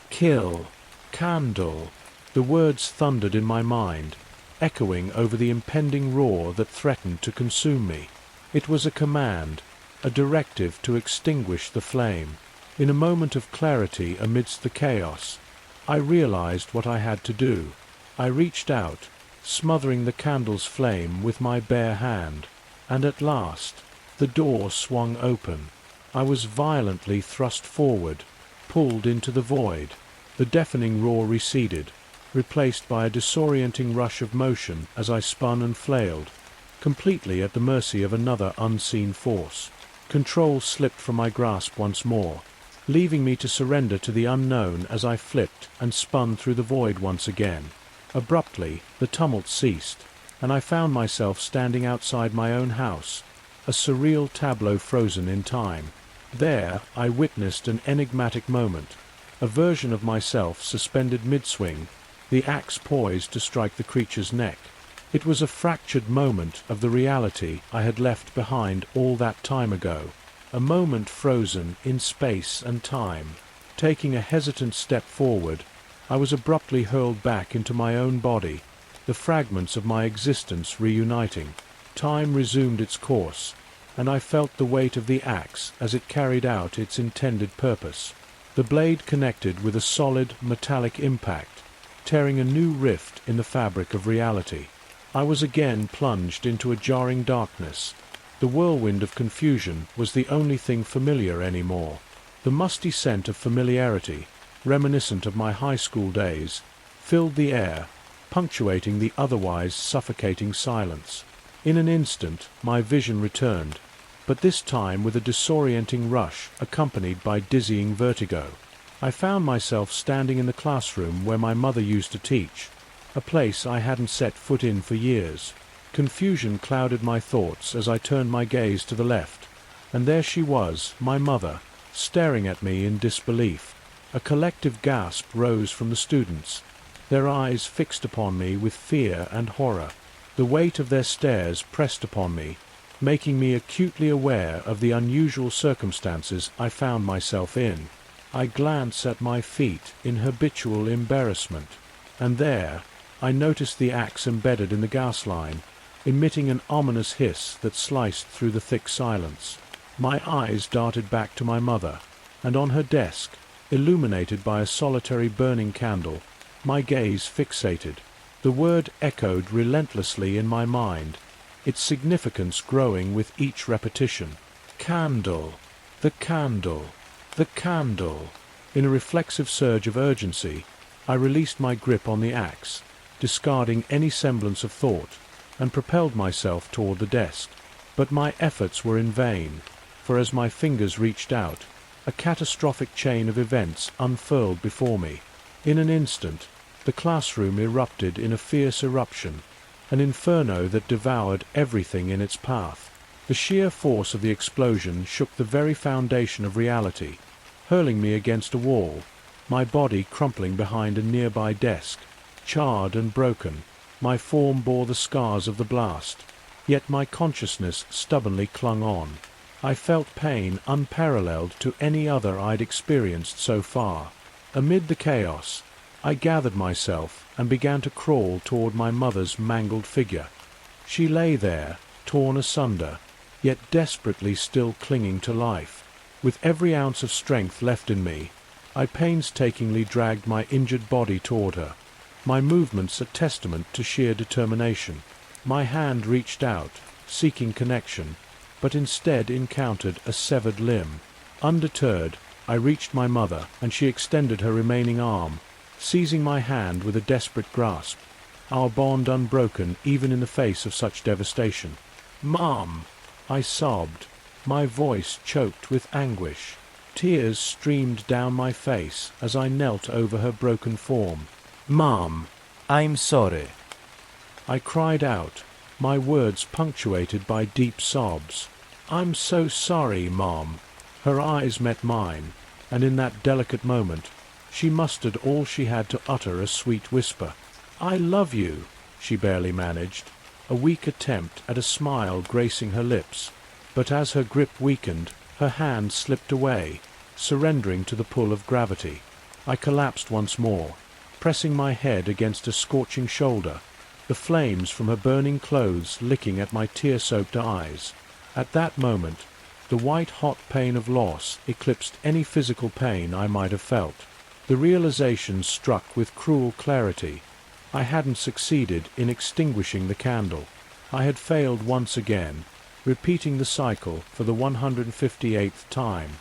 Kill. Candle. The words thundered in my mind, echoing over the impending roar that threatened to consume me. It was a command, a directive to extinguish the flame. In a moment of clarity amidst the chaos, I realized what I had to do. I reached out, smothering the candle's flame with my bare hand, and at last, the door swung open. I was violently thrust forward, pulled into the void. The deafening roar receded, replaced by a disorienting rush of motion as I spun and flailed, completely at the mercy of another unseen force. Control slipped from my grasp once more, leaving me to surrender to the unknown as I flipped and spun through the void once again. Abruptly, the tumult ceased, and I found myself standing outside my own house, a surreal tableau frozen in time. There, I witnessed an enigmatic moment, a version of myself suspended mid-swing, the axe poised to strike the creature's neck. It was a fractured moment of the reality I had left behind all that time ago, a moment frozen in space and time. Taking a hesitant step forward, I was abruptly hurled back into my own body, the fragments of my existence reuniting. Time resumed its course, and I felt the weight of the axe as it carried out its intended purpose. The blade connected with a solid, metallic impact, tearing a new rift in the fabric of reality. I was again plunged into a jarring darkness. The whirlwind of confusion was the only thing familiar anymore. The musty scent of familiarity, reminiscent of my high school days, filled the air, punctuating the otherwise suffocating silence. In an instant, my vision returned, but this time with a disorienting rush accompanied by dizzying vertigo. I found myself standing in the classroom where my mother used to teach, a place I hadn't set foot in for years. Confusion clouded my thoughts as I turned my gaze to the left, and there she was, my mother, staring at me in disbelief. A collective gasp rose from the students, their eyes fixed upon me with fear and horror. The weight of their stares pressed upon me, making me acutely aware of the unusual circumstances I found myself in. I glanced at my feet in habitual embarrassment, and there I noticed the axe embedded in the gas line, emitting an ominous hiss that sliced through the thick silence. My eyes darted back to my mother, and on her desk, illuminated by a solitary burning candle, my gaze fixated. The word echoed relentlessly in my mind, its significance growing with each repetition. Candle. The candle. The candle. In a reflexive surge of urgency, I released my grip on the axe, discarding any semblance of thought, and propelled myself toward the desk. But my efforts were in vain, for as my fingers reached out, a catastrophic chain of events unfurled before me. In an instant, the classroom erupted in a fierce eruption, an inferno that devoured everything in its path. The sheer force of the explosion shook the very foundation of reality, hurling me against a wall, my body crumpling behind a nearby desk. Charred and broken, my form bore the scars of the blast, yet my consciousness stubbornly clung on. I felt pain unparalleled to any other I'd experienced so far. Amid the chaos, I gathered myself and began to crawl toward my mother's mangled figure. She lay there, torn asunder, yet desperately still clinging to life. With every ounce of strength left in me, I painstakingly dragged my injured body toward her, my movements a testament to sheer determination. My hand reached out, seeking connection, but instead encountered a severed limb. Undeterred, I reached my mother, and she extended her remaining arm, seizing my hand with a desperate grasp, our bond unbroken even in the face of such devastation. "Mom!" I sobbed, my voice choked with anguish. Tears streamed down my face as I knelt over her broken form. "Mom, I'm sorry," I cried out, my words punctuated by deep sobs. "I'm so sorry, Mom." Her eyes met mine, and in that delicate moment, she mustered all she had to utter a sweet whisper. "I love you," she barely managed, a weak attempt at a smile gracing her lips, but as her grip weakened, her hand slipped away, surrendering to the pull of gravity. I collapsed once more, pressing my head against a scorching shoulder, the flames from her burning clothes licking at my tear-soaked eyes. At that moment, the white-hot pain of loss eclipsed any physical pain I might have felt. The realization struck with cruel clarity. I hadn't succeeded in extinguishing the candle. I had failed once again, repeating the cycle for the 158th time.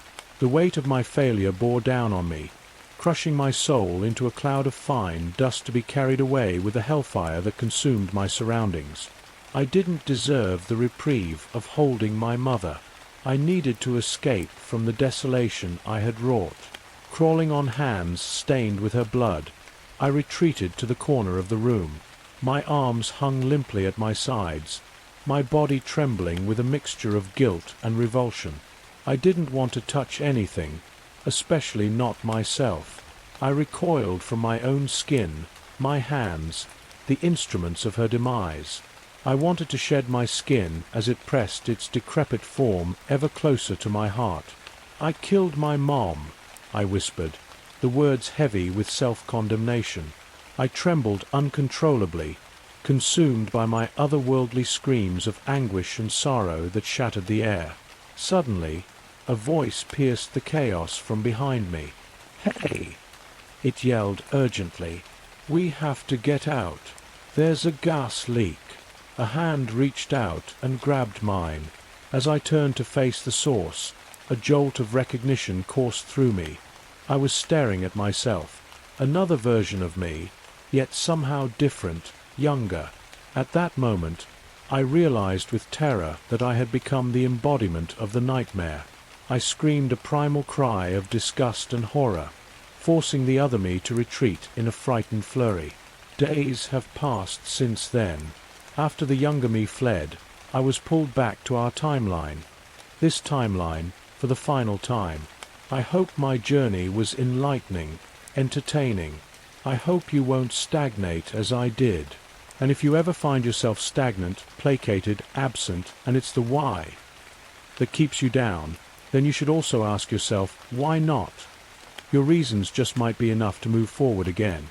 The weight of my failure bore down on me, crushing my soul into a cloud of fine dust to be carried away with the hellfire that consumed my surroundings. I didn't deserve the reprieve of holding my mother. I needed to escape from the desolation I had wrought. Crawling on hands stained with her blood, I retreated to the corner of the room. My arms hung limply at my sides, my body trembling with a mixture of guilt and revulsion. I didn't want to touch anything, especially not myself. I recoiled from my own skin, my hands, the instruments of her demise. I wanted to shed my skin as it pressed its decrepit form ever closer to my heart. "I killed my mom," I whispered, the words heavy with self-condemnation. I trembled uncontrollably, consumed by my otherworldly screams of anguish and sorrow that shattered the air. Suddenly, a voice pierced the chaos from behind me. "Hey!" it yelled urgently. "We have to get out. There's a gas leak." A hand reached out and grabbed mine. As I turned to face the source, a jolt of recognition coursed through me. I was staring at myself, another version of me, yet somehow different, younger. At that moment, I realized with terror that I had become the embodiment of the nightmare. I screamed a primal cry of disgust and horror, forcing the other me to retreat in a frightened flurry. Days have passed since then. After the younger me fled, I was pulled back to our timeline. This timeline, for the final time. I hope my journey was enlightening, entertaining. I hope you won't stagnate as I did. And if you ever find yourself stagnant, placated, absent, and it's the why that keeps you down, then you should also ask yourself, why not? Your reasons just might be enough to move forward again.